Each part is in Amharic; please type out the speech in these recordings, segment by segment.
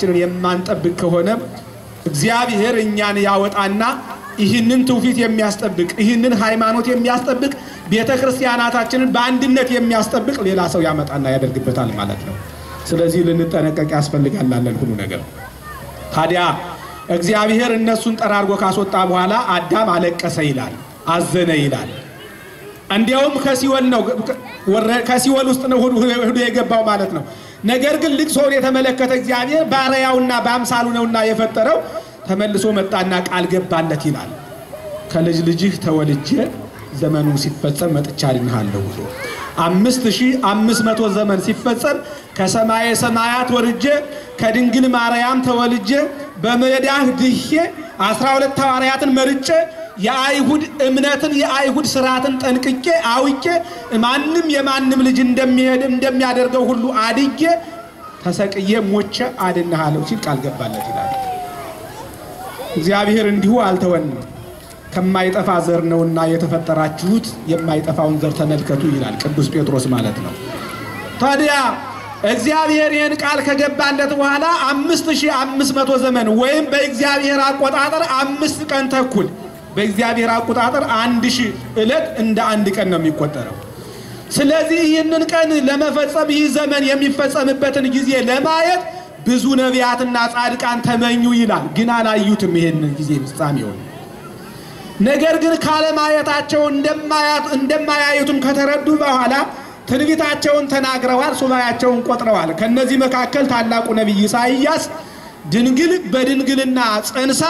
ሃይማኖታችንን የማንጠብቅ ከሆነ እግዚአብሔር እኛን ያወጣና ይህንን ትውፊት የሚያስጠብቅ ይህንን ሃይማኖት የሚያስጠብቅ ቤተክርስቲያናታችንን በአንድነት የሚያስጠብቅ ሌላ ሰው ያመጣና ያደርግበታል ማለት ነው። ስለዚህ ልንጠነቀቅ ያስፈልጋል አለን ሁሉ ነገር። ታዲያ እግዚአብሔር እነሱን ጠራርጎ ካስወጣ በኋላ አዳም አለቀሰ ይላል፣ አዘነ ይላል። እንዲያውም ከሲኦል ውስጥ ነው ሄዶ የገባው ማለት ነው። ነገር ግን ልቅሶውን የተመለከተ እግዚአብሔር ባሪያውና በአምሳሉ ነውና የፈጠረው ተመልሶ መጣና ቃል ገባለት ይላል። ከልጅ ልጅህ ተወልጄ ዘመኑ ሲፈጸም መጥቻ አድንሃለሁ ብሎ 5500 ዘመን ሲፈጸም ከሰማየ ሰማያት ወርጄ ከድንግል ማርያም ተወልጄ በመዳህ ድሄ 12 ሐዋርያትን መርጬ የአይሁድ እምነትን የአይሁድ ሥርዓትን ጠንቅቄ አውቄ ማንንም የማንንም ልጅ እንደሚያደርገው ሁሉ አድጌ ተሰቅዬ ሞቼ አድንሃለሁ ሲል ቃል ገባለት ይላል። እግዚአብሔር እንዲሁ አልተወንም። ከማይጠፋ ዘር ነውና የተፈጠራችሁት የማይጠፋውን ዘር ተመልከቱ ይላል ቅዱስ ጴጥሮስ ማለት ነው። ታዲያ እግዚአብሔር ይህን ቃል ከገባለት በኋላ 5500 ዘመን ወይም በእግዚአብሔር አቆጣጠር 5 ቀን ተኩል በእግዚአብሔር አቆጣጠር 1000 ዕለት እንደ አንድ ቀን ነው የሚቆጠረው። ስለዚህ ይህንን ቀን ለመፈጸም ይህ ዘመን የሚፈጸምበትን ጊዜ ለማየት ብዙ ነቢያትና ጻድቃን ተመኙ ይላል። ግን አላዩትም ይሄንን ጊዜ ፍጻሜውን። ነገር ግን ካለማየታቸው እንደማያዩትም ከተረዱ በኋላ ትንቢታቸውን ተናግረዋል፣ ሱባኤያቸውን ቆጥረዋል። ከነዚህ መካከል ታላቁ ነብይ ኢሳይያስ ድንግል በድንግልና ጸንሳ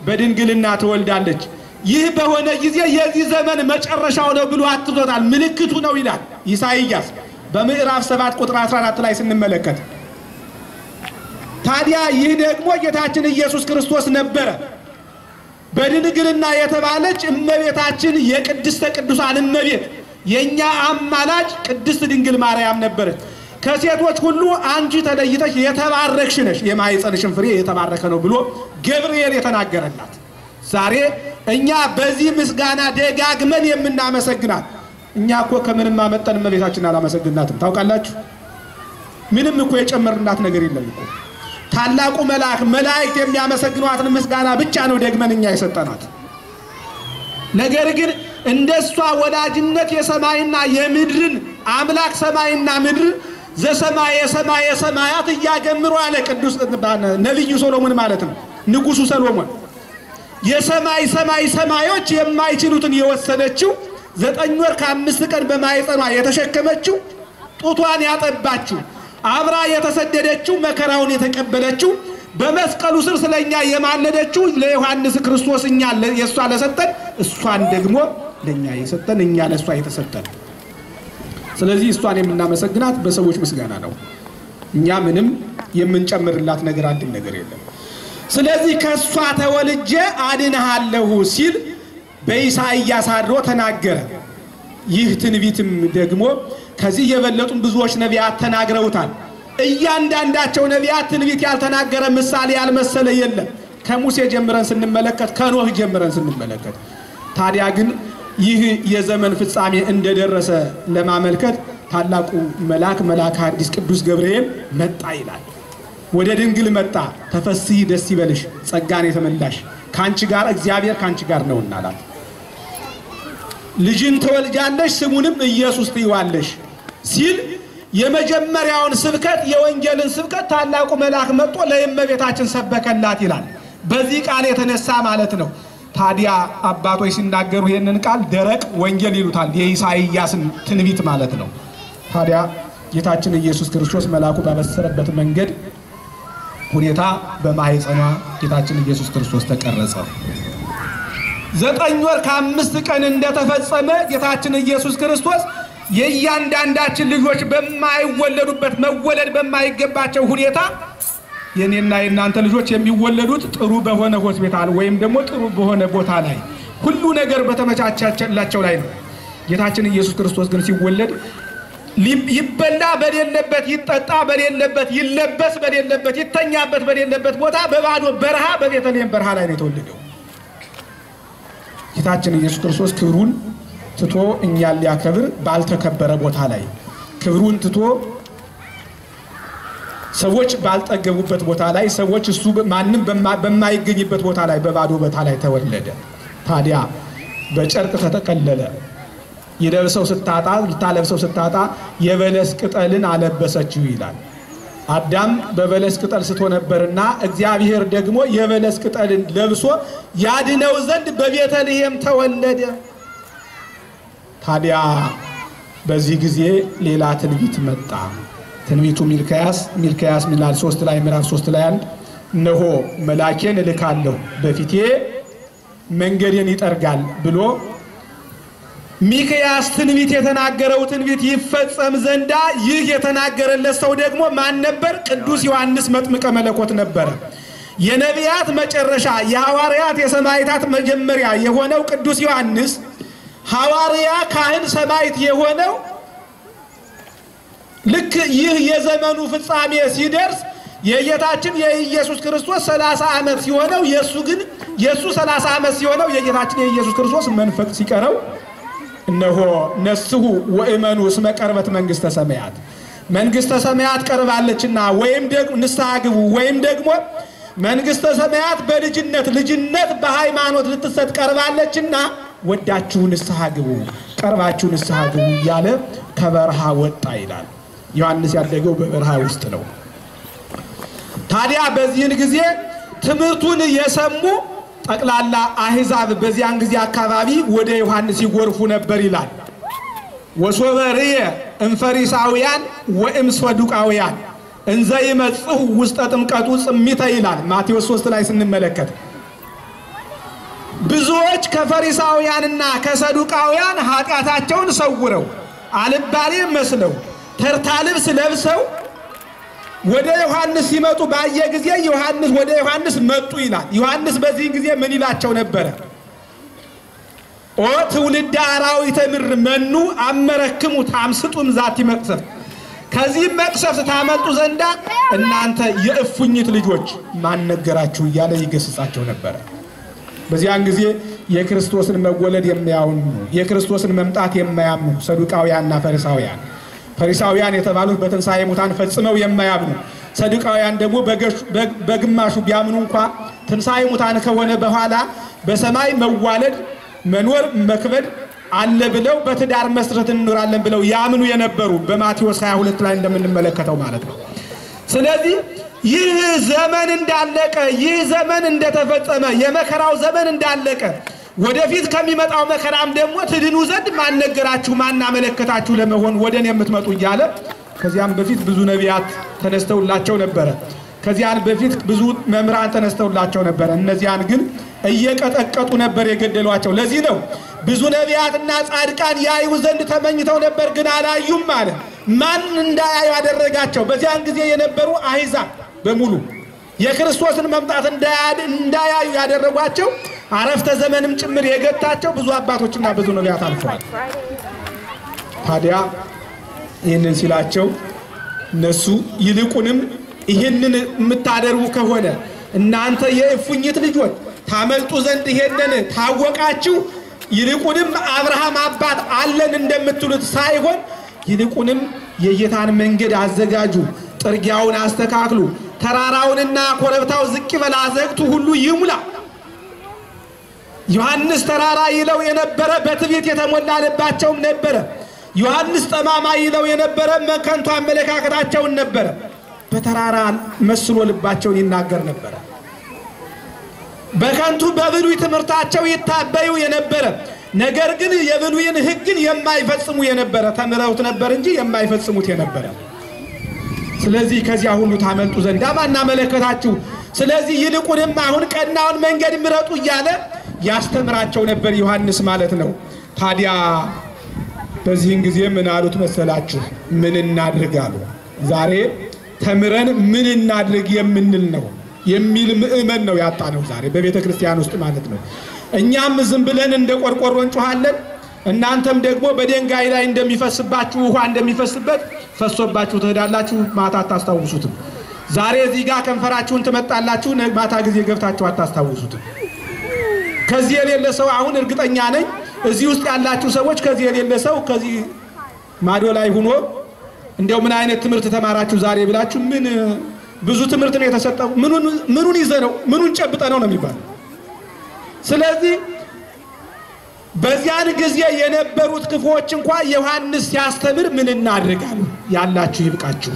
በድንግልና ትወልዳለች፣ ይህ በሆነ ጊዜ የዚህ ዘመን መጨረሻው ነው ብሎ አትቶታል፣ ምልክቱ ነው ይላል ኢሳይያስ በምዕራፍ 7 ቁጥር 14 ላይ ስንመለከት። ታዲያ ይህ ደግሞ ጌታችን ኢየሱስ ክርስቶስ ነበረ። በድንግልና የተባለች እመቤታችን የቅድስተ ቅዱሳን እመቤት የኛ አማላጅ ቅድስት ድንግል ማርያም ነበረች። ከሴቶች ሁሉ አንቺ ተለይተሽ የተባረክሽ ነሽ፣ የማኅፀንሽን ፍሬ የተባረከ ነው ብሎ ገብርኤል የተናገረላት። ዛሬ እኛ በዚህ ምስጋና ደጋግመን የምናመሰግናት። እኛ እኮ ከምንም አመጣን እመቤታችንን አላመሰግናትም። ታውቃላችሁ? ምንም እኮ የጨመርናት ነገር የለም እኮ። ታላቁ መላእክት የሚያመሰግኗትን ምስጋና ብቻ ነው ደግመን እኛ የሰጠናት። ነገር ግን እንደሷ ወዳጅነት የሰማይና የምድርን አምላክ ሰማይና ምድር ዘሰማየ ሰማየ ሰማያት እያገምሩ አለ ቅዱስ ነብዩ ሶሎሞን ማለት ነው፣ ንጉሱ ሰሎሞን። የሰማይ ሰማዮች የማይችሉትን የወሰነችው 9 ወር ከ5 ቀን በማኅፀኗ የተሸከመችው ጡቷን ያጠባችው አብራ የተሰደደችው መከራውን የተቀበለችው በመስቀሉ ስር ስለኛ የማለደችው ለዮሐንስ ክርስቶስ እኛ የሷ ለሰጠን እሷን ደግሞ ለኛ የሰጠን እኛ ለሷ የተሰጠን። ስለዚህ እሷን የምናመሰግናት በሰዎች ምስጋና ነው። እኛ ምንም የምንጨምርላት ነገር አንድ ነገር የለም። ስለዚህ ከሷ ተወልጄ አድንሃለሁ ሲል በኢሳይያስ አድሮ ተናገረ። ይህ ትንቢትም ደግሞ ከዚህ የበለጡን ብዙዎች ነቢያት ተናግረውታል። እያንዳንዳቸው ነቢያት ትንቢት ያልተናገረ ምሳሌ ያልመሰለ የለም። ከሙሴ ጀምረን ስንመለከት ከኖህ ጀምረን ስንመለከት። ታዲያ ግን ይህ የዘመን ፍጻሜ እንደደረሰ ለማመልከት ታላቁ መልአክ ሐዲስ ቅዱስ ገብርኤል መጣ ይላል። ወደ ድንግል መጣ። ተፈስሒ ደስ ይበልሽ ጸጋን የተመላሽ ካንቺ ጋር እግዚአብሔር ካንቺ ጋር ነውና አላት። ልጅን ተወልጃለሽ ስሙንም ኢየሱስ ትይዋለሽ ሲል የመጀመሪያውን ስብከት የወንጌልን ስብከት ታላቁ መልአክ መጥቶ ለእመቤታችን ሰበከላት ይላል። በዚህ ቃል የተነሳ ማለት ነው። ታዲያ አባቶች ሲናገሩ ይሄንን ቃል ደረቅ ወንጌል ይሉታል፣ የኢሳይያስን ትንቢት ማለት ነው። ታዲያ ጌታችን ኢየሱስ ክርስቶስ መልአኩ ባበሰረበት መንገድ ሁኔታ በማኅፀኗ ጌታችን ኢየሱስ ክርስቶስ ተቀረጸ። 9 ወር ከ5 ቀን እንደተፈጸመ ጌታችን ኢየሱስ ክርስቶስ የእያንዳንዳችን ልጆች በማይወለዱበት መወለድ በማይገባቸው ሁኔታ የኔና የናንተ ልጆች የሚወለዱት ጥሩ በሆነ ሆስፒታል ወይም ደግሞ ጥሩ በሆነ ቦታ ላይ ሁሉ ነገር በተመቻቸላቸው ላይ ነው። ጌታችን ኢየሱስ ክርስቶስ ግን ሲወለድ ይበላ በሌለበት ይጠጣ በሌለበት ይለበስ በሌለበት ይተኛበት በሌለበት ቦታ በባዶ በረሃ በቤተልሔም በረሃ ላይ ነው የተወለደው። ጌታችን ኢየሱስ ክርስቶስ ክብሩን ትቶ እኛን ሊያከብር ባልተከበረ ቦታ ላይ ክብሩን ትቶ ሰዎች ባልጠገቡበት ቦታ ላይ ሰዎች እሱ ማንም በማይገኝበት ቦታ ላይ በባዶ ቦታ ላይ ተወለደ። ታዲያ በጨርቅ ተጠቀለለ። ይለብሰው ስታጣ ልታለብሰው ስታጣ የበለስ ቅጠልን አለበሰችው ይላል። አዳም በበለስ ቅጠል ስቶ ነበርና እግዚአብሔር ደግሞ የበለስ ቅጠልን ለብሶ ያድነው ዘንድ በቤተልሔም ተወለደ። ታዲያ በዚህ ጊዜ ሌላ ትንቢት መጣ። ትንቢቱ ሚልክያስ ሚላል 3 ላይ ምዕራፍ 3 ላይ እነሆ መላኬን እልካለሁ በፊቴ መንገዴን ይጠርጋል ብሎ ሚክያስ ትንቢት የተናገረው ትንቢት ይፈጸም ዘንዳ ይህ የተናገረለት ሰው ደግሞ ማን ነበር? ቅዱስ ዮሐንስ መጥምቀ መለኮት ነበር። የነቢያት መጨረሻ የሐዋርያት የሰማዕታት መጀመሪያ የሆነው ቅዱስ ዮሐንስ ሐዋርያ ካህን ሰማዕት የሆነው ልክ ይህ የዘመኑ ፍጻሜ ሲደርስ የጌታችን የኢየሱስ ክርስቶስ 30 ዓመት ሲሆነው የሱ 30 ዓመት ሲሆነው የጌታችን የኢየሱስ ክርስቶስ መንፈቅ ሲቀረው እነሆ ነስሑ ወእመኑ እስመ ቀርበት መንግስተ ሰማያት መንግስተ ሰማያት ቀርባለችና ወይም ደግሞ ንስሐ ግቡ ወይም ደግሞ መንግስተ ሰማያት ልጅነት በሃይማኖት ልትሰጥ ቀርባለችና ወዳችሁ ንስሐ ግቡ ቀርባችሁ ንስሐ ግቡ ያለ ከበረሃ ወጣ ይላል። ዮሐንስ ያደገው በበረሃ ውስጥ ነው። ታዲያ በዚህን ጊዜ ትምህርቱን የሰሙ ጠቅላላ አህዛብ በዚያን ጊዜ አካባቢ ወደ ዮሐንስ ይጎርፉ ነበር ይላል። ወሶበርየ እንፈሪሳውያን ወእምሰዱቃውያን እንዘ ይመጽሑ ውስጠ ጥምቀቱ ጽሚተ ይላል ማቴዎስ 3 ላይ ስንመለከት ብዙዎች ከፈሪሳውያንና ከሰዱቃውያን ኃጢአታቸውን ሰውረው አልባሌ መስለው ተርታ ልብስ ለብሰው ወደ ዮሐንስ ሲመጡ ባየ ጊዜ ወደ ዮሐንስ መጡ ይላል። ዮሐንስ በዚህ ጊዜ ምን ይላቸው ነበር? ኦ ትውልደ አራዊተ ምድር መኑ አመረክሙ ታምስጡም ዛቲ መቅሰፍት ከዚህ መቅሰፍት ታመልጡ ዘንዳ እናንተ የእፉኝት ልጆች ማን ነገራችሁ እያለ ይገስጻቸው ነበር። በዚያን ጊዜ የክርስቶስን መወለድ የማያምኑ የክርስቶስን መምጣት የማያምኑ ሰዱቃውያንና ፈሪሳውያን የተባሉት በትንሣኤ ሙታን ፈጽመው የማያምኑ ሰዱቃውያን ደግሞ በግማሹ ቢያምኑ እንኳን ትንሣኤ ሙታን ከሆነ በኋላ በሰማይ መዋለድ መኖር መክበድ አለ ብለው በትዳር መስረት እንኖራለን ብለው ያምኑ የነበሩ በማቴዎስ 22 ላይ እንደምንመለከተው ማለት ነው። ስለዚህ ይህ ዘመን እንዳለቀ ይህ ዘመን እንደተፈጸመ የመከራው ዘመን እንዳለቀ ወደፊት ከሚመጣው መከራም ደግሞ ትድኑ ዘንድ ማን ነገራችሁ ማን አመለከታችሁ ለመሆን ወደኔ የምትመጡ እያለ ከዚያም በፊት ብዙ ነቢያት ተነስተውላቸው ነበር። ከዚያን በፊት ብዙ መምህራን ተነስተውላቸው ነበር። እነዚያን ግን እየቀጠቀጡ ነበር የገደሏቸው። ለዚህ ነው ብዙ ነቢያትና ጻድቃን ያዩ ዘንድ ተመኝተው ነበር ግን አላዩም ማለት ማን እንዳያዩ ያደረጋቸው በዚያን ጊዜ የነበሩ አህዛብ በሙሉ የክርስቶስን መምጣት እንዳያዩ ያደረጓቸው አረፍተ ዘመንም ጭምር የገታቸው ብዙ አባቶችና ብዙ ነቢያት አልፈዋል። ታዲያ ይህንን ሲላቸው እነሱ ይልቁንም ይህንን የምታደርጉ ከሆነ እናንተ የእፉኝት ልጆች ታመልጡ ዘንድ ይሄንን ታወቃችሁ ይልቁንም አብርሃም አባት አለን እንደምትሉት ሳይሆን ይልቁንም የጌታን መንገድ አዘጋጁ ጥርጊያውን አስተካክሉ ተራራውንና ኮረብታው ዝቅ ይበል አዘግቱ ሁሉ ይሙላ። ዮሐንስ ተራራ ይለው የነበረ በትዕቢት የተሞላ ልባቸውም ነበረ። ዮሐንስ ጠማማ ይለው የነበረ መከንቱ አመለካከታቸውን ነበረ። በተራራ መስሎ ልባቸውን ይናገር ነበር። በከንቱ በብሉይ ትምህርታቸው ይታበዩ የነበረ ነገር ግን የብሉይን ሕግን የማይፈጽሙ የነበረ ተምረውት ነበር እንጂ የማይፈጽሙት የነበረ። ስለዚህ ከዚያ ሁሉ ታመልጡ ዘንድ ማን አመለከታችሁ? ስለዚህ ይልቁንም አሁን ቀናውን መንገድ ምረጡ እያለ ያስተምራቸው ነበር ዮሐንስ ማለት ነው። ታዲያ በዚህን ጊዜ ምን አሉት መሰላችሁ? ምን እናድርግ አሉ። ዛሬ ተምረን ምን እናድርግ የምንል ነው የሚል ምእመን ነው ያጣነው ዛሬ በቤተ ክርስቲያን ውስጥ ማለት ነው። እኛም ዝም ብለን እንደ ቆርቆሮ እንጮሃለን፣ እናንተም ደግሞ በደንጋይ ላይ እንደሚፈስባችሁ ውሃ እንደሚፈስበት ፈሶባችሁ ትሄዳላችሁ፣ ማታ አታስታውሱትም። ዛሬ እዚህ ጋር ከንፈራችሁን ትመጣላችሁ፣ ማታ ጊዜ ገብታችሁ አታስታውሱትም። ከዚህ የሌለ ሰው አሁን እርግጠኛ ነኝ እዚህ ውስጥ ያላችሁ ሰዎች ከዚህ የሌለ ሰው ከዚህ ማዶ ላይ ሆኖ እንደው ምን አይነት ትምህርት ተማራችሁ ዛሬ ብላችሁ ምን ብዙ ትምህርት ነው የተሰጠው ምኑን ይዘነው ምኑን ጨብጠነው ነው የሚባለው። ስለዚህ በዚያን ጊዜ የነበሩት ክፉዎች እንኳን ዮሐንስ ሲያስተምር ምን እናድርጋለን ያላችሁ ይብቃችሁ፣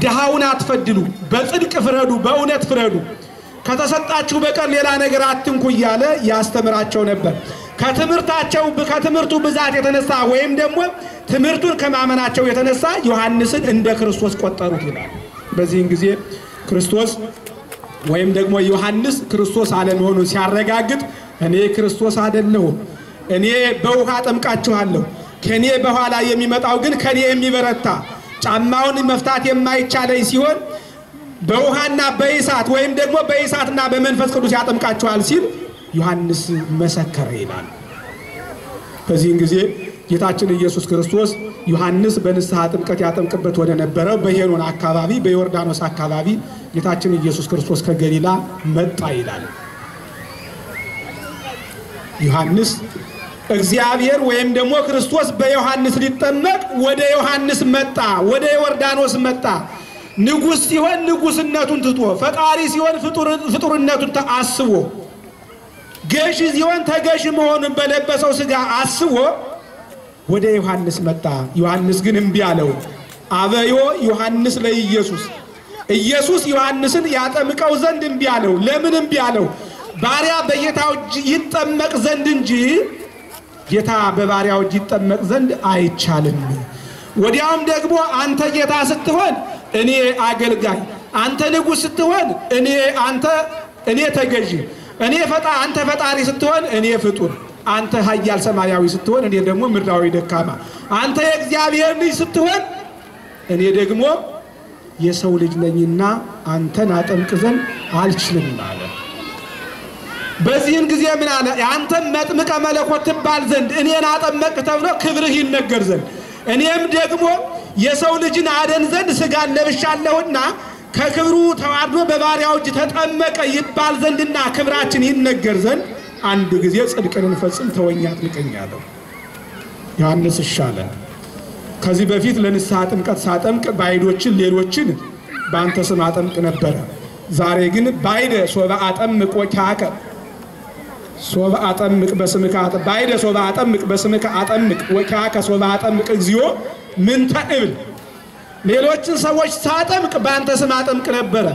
ድሃውን አትፈድሉ፣ በጽድቅ ፍረዱ፣ በእውነት ፍረዱ፣ ከተሰጣችሁ በቀር ሌላ ነገር አትንኩ እያለ ያስተምራቸው ነበር። ከትምህርቱ ብዛት የተነሳ ወይም ደግሞ ትምህርቱን ከማመናቸው የተነሳ ዮሐንስን እንደ ክርስቶስ ቆጠሩት ይላል። በዚህን ጊዜ ክርስቶስ ወይም ደግሞ ዮሐንስ ክርስቶስ አለመሆኑን ሲያረጋግጥ እኔ ክርስቶስ አይደለሁም፣ እኔ በውሃ አጠምቃችኋለሁ፣ ከኔ በኋላ የሚመጣው ግን ከኔ የሚበረታ ጫማውን መፍታት የማይቻለኝ ሲሆን በውሃና በእሳት ወይም ደግሞ በእሳትና በመንፈስ ቅዱስ ያጠምቃችኋል ሲል ዮሐንስ መሰከረ ይላል። በዚህን ጊዜ ጌታችን ኢየሱስ ክርስቶስ ዮሐንስ በንስሐ ጥምቀት ያጠምቅበት ወደ ነበረው በሄኖን አካባቢ በዮርዳኖስ አካባቢ ጌታችን ኢየሱስ ክርስቶስ ከገሊላ መጣ ይላል። ዮሐንስ እግዚአብሔር ወይም ደግሞ ክርስቶስ በዮሐንስ ሊጠመቅ ወደ ዮሐንስ መጣ፣ ወደ ዮርዳኖስ መጣ። ንጉስ ሲሆን ንጉስነቱን ትቶ፣ ፈጣሪ ሲሆን ፍጡርነቱን አስቦ፣ ገዢ ሲሆን ተገዢ መሆኑን በለበሰው ሥጋ አስቦ ወደ ዮሐንስ መጣ። ዮሐንስ ግን እምቢ አለው። አበዮ ዮሐንስ ለኢየሱስ ኢየሱስ ዮሐንስን ያጠምቀው ዘንድ እምቢ አለው። ለምን እምቢ አለው? ባሪያ በጌታው እጅ ይጠመቅ ዘንድ እንጂ ጌታ በባሪያው እጅ ይጠመቅ ዘንድ አይቻልም። ወዲያውም ደግሞ አንተ ጌታ ስትሆን እኔ አገልጋይ፣ አንተ ንጉስ ስትሆን እኔ ተገዢ፣ አንተ ፈጣሪ ስትሆን እኔ ፍጡር፣ አንተ ኃያል ሰማያዊ ስትሆን እኔ ደግሞ ምድራዊ ደካማ፣ አንተ የእግዚአብሔር ልጅ ስትሆን እኔ ደግሞ የሰው ልጅ ነኝና አንተን አጠምቅ ዘንድ አልችልም አለ። በዚህን ጊዜ ምን አለ? አንተ መጥምቀ መለኮት ትባል ዘንድ እኔን አጠመቅ ተብሎ ክብርህ ይነገር ዘንድ እኔም ደግሞ የሰው ልጅን አደን ዘንድ ሥጋን ለብሻለሁና ከክብሩ ተዋርዶ በባሪያው እጅ ተጠመቀ ይባል ዘንድና ክብራችን ይነገር ዘንድ አንድ ጊዜ ጽድቅን እንፈጽም ተወኝ አጥምቀኝ አለው። ዮሐንስ ይሻለ ከዚህ በፊት ለንስሐ ጥምቀት ሳጠምቅ ባይዶችን ሌሎችን በአንተ ስም አጠምቅ ነበር። ዛሬ ግን ባይደ ሶባ አጠምቅ ወካከ ሶባ አጠምቅ በስምከ ባይደ ሶባ አጠምቅ በስምከ አጠምቅ ወካከ ሶባ አጠምቅ እግዚኦ ምን ተእብል ሌሎችን ሰዎች ሳጠምቅ በአንተ ስም አጠምቅ ነበር።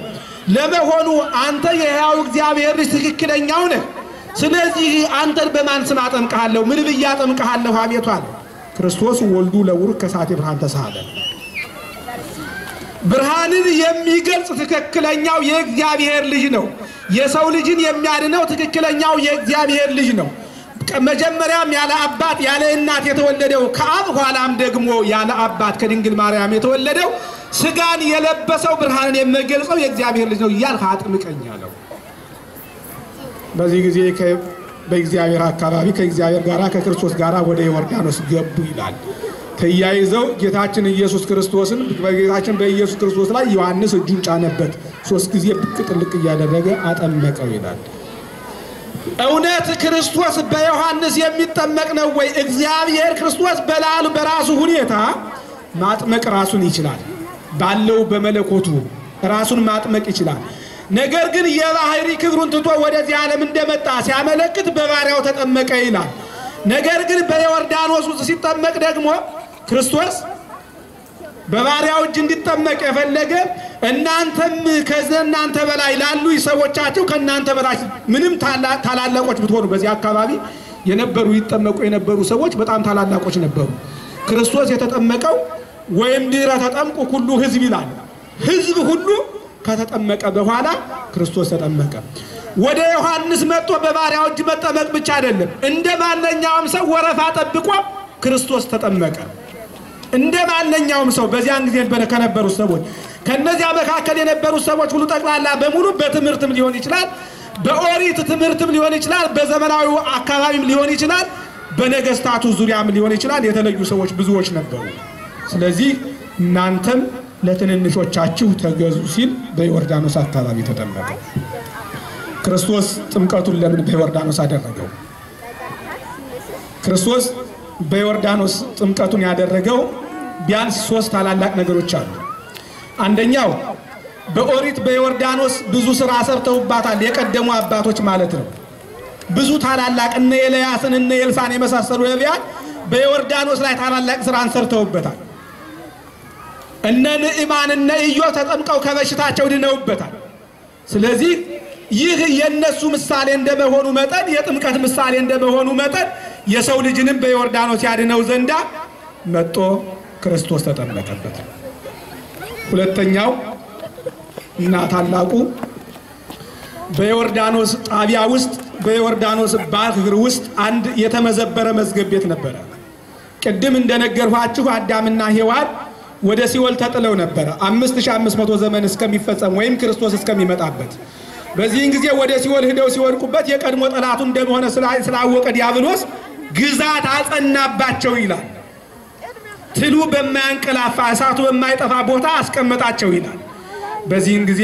ለመሆኑ አንተ የሕያው እግዚአብሔር ልጅ ትክክለኛው ነህ። ስለዚህ አንተን በማን ስም አጠምቅሃለሁ? ምን ብዬ አጠምቅሃለሁ? አቤቱ አለ። ክርስቶስ ወልዱ ለውሩክ ከሳቴ ብርሃን ተሳለ። ብርሃንን የሚገልጽ ትክክለኛው የእግዚአብሔር ልጅ ነው። የሰው ልጅን የሚያድነው ትክክለኛው የእግዚአብሔር ልጅ ነው። መጀመሪያም ያለ አባት ያለ እናት የተወለደው ከአብ ኋላም ደግሞ ያለ አባት ከድንግል ማርያም የተወለደው ሥጋን የለበሰው ብርሃንን የሚገልጸው የእግዚአብሔር ልጅ ነው እያልህ አጥምቀኝ አለው። በዚህ ጊዜ በእግዚአብሔር አካባቢ ከእግዚአብሔር ጋራ ከክርስቶስ ጋራ ወደ ዮርዳኖስ ገቡ ይላል። ተያይዘው ጌታችን ኢየሱስ ክርስቶስን በጌታችን በኢየሱስ ክርስቶስ ላይ ዮሐንስ እጁን ጫነበት፣ 3 ጊዜ ብቅ ጥልቅ እያደረገ አጠመቀው ይላል። እውነት ክርስቶስ በዮሐንስ የሚጠመቅ ነው ወይ? እግዚአብሔር ክርስቶስ በራሱ ሁኔታ ማጥመቅ ራሱን ይችላል። ባለው በመለኮቱ ራሱን ማጥመቅ ይችላል። ነገር ግን የባህሪ ክብሩን ትቶ ወደዚህ ዓለም እንደመጣ ሲያመለክት በባሪያው ተጠመቀ ይላል። ነገር ግን በዮርዳኖስ ውስጥ ሲጠመቅ ደግሞ ክርስቶስ በባሪያው እጅ እንዲጠመቅ የፈለገ እናንተም ከእናንተ በላይ ላሉ ሰዎቻችሁ ከእናንተ በታች ምንም ታላላቆች ብትሆኑ በዚህ አካባቢ የነበሩ ይጠመቁ የነበሩ ሰዎች በጣም ታላላቆች ነበሩ። ክርስቶስ የተጠመቀው ወይም ድረ ተጠምቁ ሁሉ ሕዝብ ይላል። ሕዝብ ሁሉ ከተጠመቀ በኋላ ክርስቶስ ተጠመቀ። ወደ ዮሐንስ መጥቶ በባሪያው እጅ መጠመቅ ብቻ አይደለም፣ እንደ ማንኛውም ሰው ወረፋ ጠብቆ ክርስቶስ ተጠመቀ። እንደ ማንኛውም ሰው በዚያን ጊዜ ከነበሩ ሰዎች ከነዚያ መካከል የነበሩ ሰዎች ሁሉ ጠቅላላ በሙሉ በትምህርትም ሊሆን ይችላል፣ በኦሪት ትምህርትም ሊሆን ይችላል፣ በዘመናዊ አካባቢም ሊሆን ይችላል፣ በነገስታቱ ዙሪያም ሊሆን ይችላል። የተለዩ ሰዎች ብዙዎች ነበሩ። ስለዚህ እናንተም ለትንንሾቻችሁ ተገዙ ሲል በዮርዳኖስ አካባቢ ተጠመቀ። ክርስቶስ ጥምቀቱን ለምን በዮርዳኖስ አደረገው? ክርስቶስ በዮርዳኖስ ጥምቀቱን ያደረገው ቢያንስ 3 ታላላቅ ነገሮች አሉ። አንደኛው በኦሪት በዮርዳኖስ ብዙ ሥራ ሰርተውባታል የቀደሙ አባቶች ማለት ነው። ብዙ ታላላቅ እነ ኤልያስን እነ ኤልሳን የመሳሰሉ ነቢያት በዮርዳኖስ ላይ ታላላቅ ሥራን ሰርተውበታል። እነ ንዕማን እነ ኢዮብ ተጠምቀው ከበሽታቸው ድነውበታል። ስለዚህ ይህ የነሱ ምሳሌ እንደመሆኑ መጠን የጥምቀት ምሳሌ እንደመሆኑ መጠን የሰው ልጅንም በዮርዳኖስ ያድነው ዘንዳ መጥቶ ክርስቶስ ተጠመቀበት። ሁለተኛው እና ታላቁ በዮርዳኖስ ጣቢያ ውስጥ በዮርዳኖስ ባህር ውስጥ አንድ የተመዘበረ መዝገብ ቤት ነበረ። ቅድም እንደነገርኳችሁ አዳምና ሔዋን ወደ ሲኦል ተጥለው ነበረ 5500 ዘመን እስከሚፈጸም ወይም ክርስቶስ እስከሚመጣበት። በዚህን ጊዜ ወደ ሲኦል ሄደው ሲወድቁበት የቀድሞ ጠላቱ እንደሆነ ስላወቀ ዲያብሎስ ግዛት አጸናባቸው ይላል። ትሉ በማያንቀላፋ እሳቱ በማይጠፋ ቦታ አስቀመጣቸው ይላል። በዚህን ጊዜ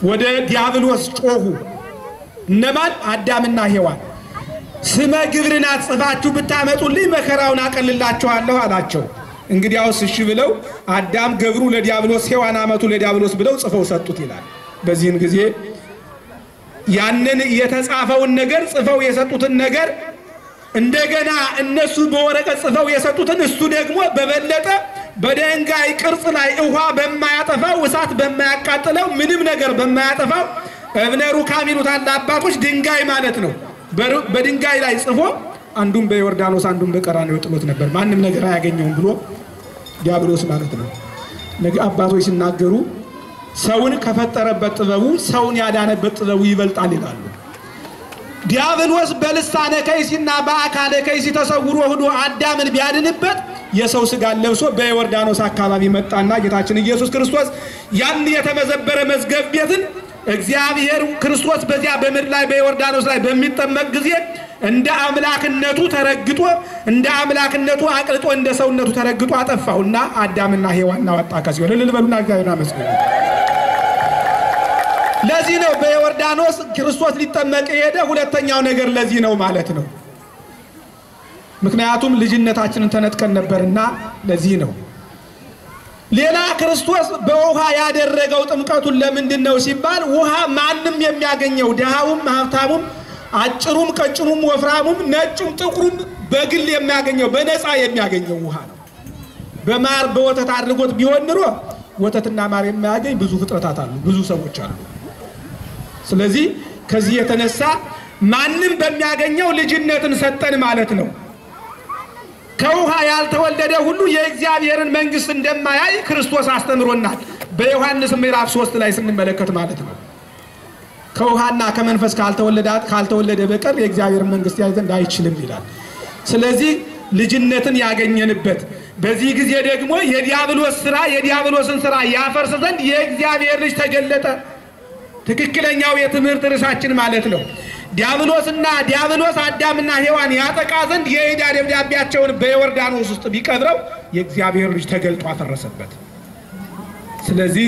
ወደ ዲያብሎስ ጮሁ። እነማን? አዳምና ሔዋን። ስመ ግብርን አጽፋችሁ ብታመጡልኝ መከራውን አቀልላችኋለሁ አላቸው። እንግዲያውስ እሺ ብለው አዳም ገብሩ ለዲያብሎስ ሔዋን አመቱ ለዲያብሎስ ብለው ጽፈው ሰጡት ይላል። በዚህን ጊዜ ያንን የተጻፈውን ነገር ጽፈው የሰጡትን ነገር እንደገና እነሱ በወረቀት ጽፈው የሰጡትን እሱ ደግሞ በበለጠ በድንጋይ ቅርጽ ላይ ውሃ በማያጠፋው እሳት በማያቃጥለው ምንም ነገር በማያጠፋው እብነ ሩካም ይሉታል አባቶች ድንጋይ ማለት ነው። በድንጋይ ላይ ጽፎ አንዱን በዮርዳኖስ አንዱን በቀራንዮ ጥሎት ነበር። ማንም ነገር አያገኘውም ብሎ ዲያብሎስ ማለት ነው። ነገ አባቶች ሲናገሩ ሰውን ከፈጠረበት ጥበቡ ሰውን ያዳነበት ጥበቡ ይበልጣል ይላሉ። ዲያብሎስ በልሳነ ከይሲና በአካለ ከይሲ ተሰውሮ ሆዶ አዳምን ቢያድንበት የሰው ሥጋ ለብሶ በዮርዳኖስ አካባቢ መጣና ጌታችን ኢየሱስ ክርስቶስ ያን የተመዘበረ መዝገብ ቤትን እግዚአብሔር ክርስቶስ በዚያ በምድር ላይ በዮርዳኖስ ላይ በሚጠመቅ ጊዜ እንደ አምላክነቱ ተረግጦ እንደ አምላክነቱ አቅልጦ እንደ ሰውነቱ ተረግጦ አጠፋውና አዳምና ሔዋን አወጣ ከሲኦል። ለልበሉና እግዚአብሔርን አመስግኑ። ለዚህ ነው በዮርዳኖስ ክርስቶስ ሊጠመቅ የሄደ። ሁለተኛው ነገር ለዚህ ነው ማለት ነው። ምክንያቱም ልጅነታችንን ተነጥቀን ነበርና ለዚህ ነው። ሌላ ክርስቶስ በውሃ ያደረገው ጥምቀቱን ለምንድን ነው ሲባል ውሃ ማንም የሚያገኘው ደሃውም ሀብታሙም አጭሩም ቀጭኑም ወፍራሙም ነጩም ጥቁሩም በግል የሚያገኘው በነፃ የሚያገኘው ውሃ ነው። በማር በወተት አድርጎት ቢሆን ኑሮ ወተትና ማር የሚያገኝ ብዙ ፍጥረታት አሉ፣ ብዙ ሰዎች አሉ። ስለዚህ ከዚህ የተነሳ ማንም በሚያገኘው ልጅነትን ሰጠን ማለት ነው። ከውሃ ያልተወለደ ሁሉ የእግዚአብሔርን መንግስት እንደማያይ ክርስቶስ አስተምሮናል በዮሐንስ ምዕራፍ 3 ላይ ስንመለከት ማለት ነው። ከውሃና ከመንፈስ ካልተወለደ በቀር የእግዚአብሔርን መንግስት ያይ ዘንድ አይችልም ይላል። ስለዚህ ልጅነትን ያገኘንበት በዚህ ጊዜ ደግሞ የዲያብሎስን ስራ ያፈርስ ዘንድ የእግዚአብሔር ልጅ ተገለጠ። ትክክለኛው የትምህርት ርዕሳችን ማለት ነው። ዲያብሎስ አዳምና ሔዋን ያጠቃ ዘንድ የዕዳ ደብዳቤያቸውን በዮርዳኖስ ውስጥ ቢቀብረው የእግዚአብሔር ልጅ ተገልጦ አፈረሰበት። ስለዚህ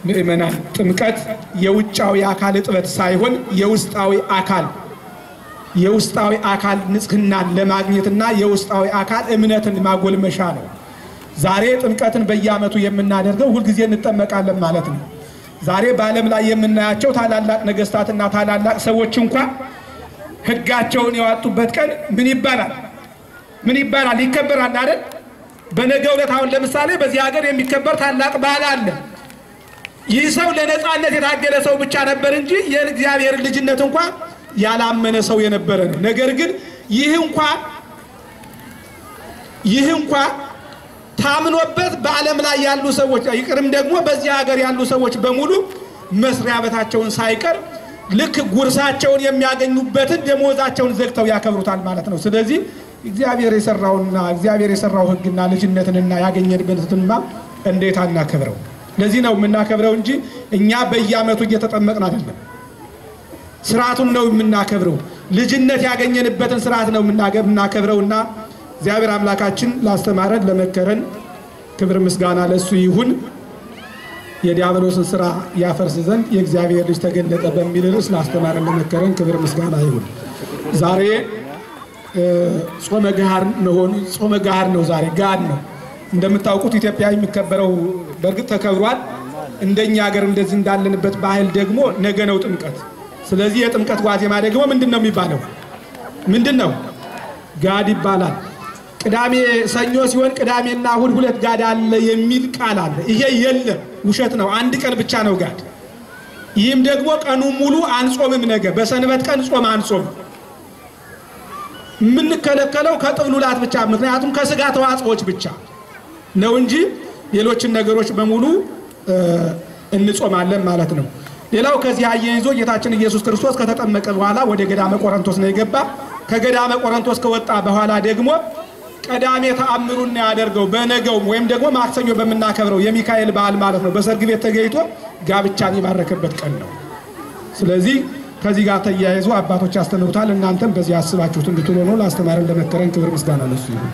ምእመናን ጥምቀት የውጫዊ አካል እጥበት ሳይሆን የውስጣዊ አካል ንጽህናን ለማግኘትና የውስጣዊ አካል እምነትን ማጎልመሻ ነው። ዛሬ ጥምቀትን በየዓመቱ የምናደርገው ሁልጊዜ እንጠመቃለን ማለት ነው። ዛሬ በዓለም ላይ የምናያቸው ታላላቅ ነገስታትና ታላላቅ ሰዎች እንኳን ሕጋቸውን ያወጡበት ቀን ምን ይባላል? ይከበራል አይደል? በነገው ዕለት አሁን ለምሳሌ በዚህ ሀገር የሚከበር ታላቅ በዓል አለ። ይህ ሰው ለነጻነት የታገለ ሰው ብቻ ነበር እንጂ የእግዚአብሔር ልጅነት እንኳን ያላመነ ሰው የነበረ ነው። ነገር ግን ይህ እንኳን ታምኖበት በዓለም ላይ ያሉ ሰዎች ይቅርም ደግሞ በዚህ ሀገር ያሉ ሰዎች በሙሉ መስሪያ ቤታቸውን ሳይቀር ልክ ጉርሳቸውን የሚያገኙበትን ደሞዛቸውን ዘግተው ያከብሩታል ማለት ነው። ስለዚህ እግዚአብሔር የሰራው ሕግና ልጅነትንና ያገኘንበትንማ እንዴት አናከብረው? ለዚህ ነው የምናከብረው እንጂ እኛ በየዓመቱ እየተጠመቅን አይደለም። ስርዓቱን ነው የምናከብረው። ልጅነት ያገኘንበትን ስርዓት ነው የምናከብረውና እግዚአብሔር አምላካችን ላስተማረን ለመከረን ክብር ምስጋና ለሱ ይሁን። የዲያብሎስን ስራ ያፈርስ ዘንድ የእግዚአብሔር ልጅ ተገለጠ በሚል ርዕስ ላስተማረን ለመከረን ክብር ምስጋና ይሁን። ዛሬ ጾመ ገሃር ነው። ዛሬ ጋድ ነው። እንደምታውቁት ኢትዮጵያ የሚከበረው በርግጥ ተከብሯል። እንደኛ ሀገር እንደዚህ እንዳለንበት ባህል ደግሞ ነገ ነው ጥምቀት። ስለዚህ የጥምቀት ዋዜማ ደግሞ ምንድነው የሚባለው? ምንድነው? ጋድ ይባላል። ቅዳሜ ሰኞ ሲሆን ቅዳሜና እሁድ ሁለት ጋድ አለ የሚል ቃል አለ። ይሄ የለም፣ ውሸት ነው። አንድ ቀን ብቻ ነው ጋድ። ይህም ደግሞ ቀኑ ሙሉ አንጾምም። ነገ በሰንበት ቀን ጾም አንጾም። የምንከለከለው ከጥብሉላት ብቻ፣ ምክንያቱም ከስጋ ተዋጽኦች ብቻ ነው እንጂ ሌሎችን ነገሮች በሙሉ እንጾማለን ማለት ነው። ሌላው ከዚህ አያይዞ ጌታችን ኢየሱስ ክርስቶስ ከተጠመቀ በኋላ ወደ ገዳመ ቆሮንቶስ ነው የገባ። ከገዳመ ቆሮንቶስ ከወጣ በኋላ ደግሞ ቀዳሜ ተአምሩን ያደርገው በነገው ወይም ደግሞ ማክሰኞ በመናከብረው የሚካኤል በዓል ማለት ነው በሰርግ ቤት ተገኝቶ ጋብቻን የባረከበት ቀን ነው። ስለዚህ ከዚህ ጋር ተያይዞ አባቶች ያስተምሩታል። እናንተም በዚህ አስባችሁት እንድትኖሩ ነው። ላስተማረን ለመከረን ክብር ምስጋና ለሱ ይሁን።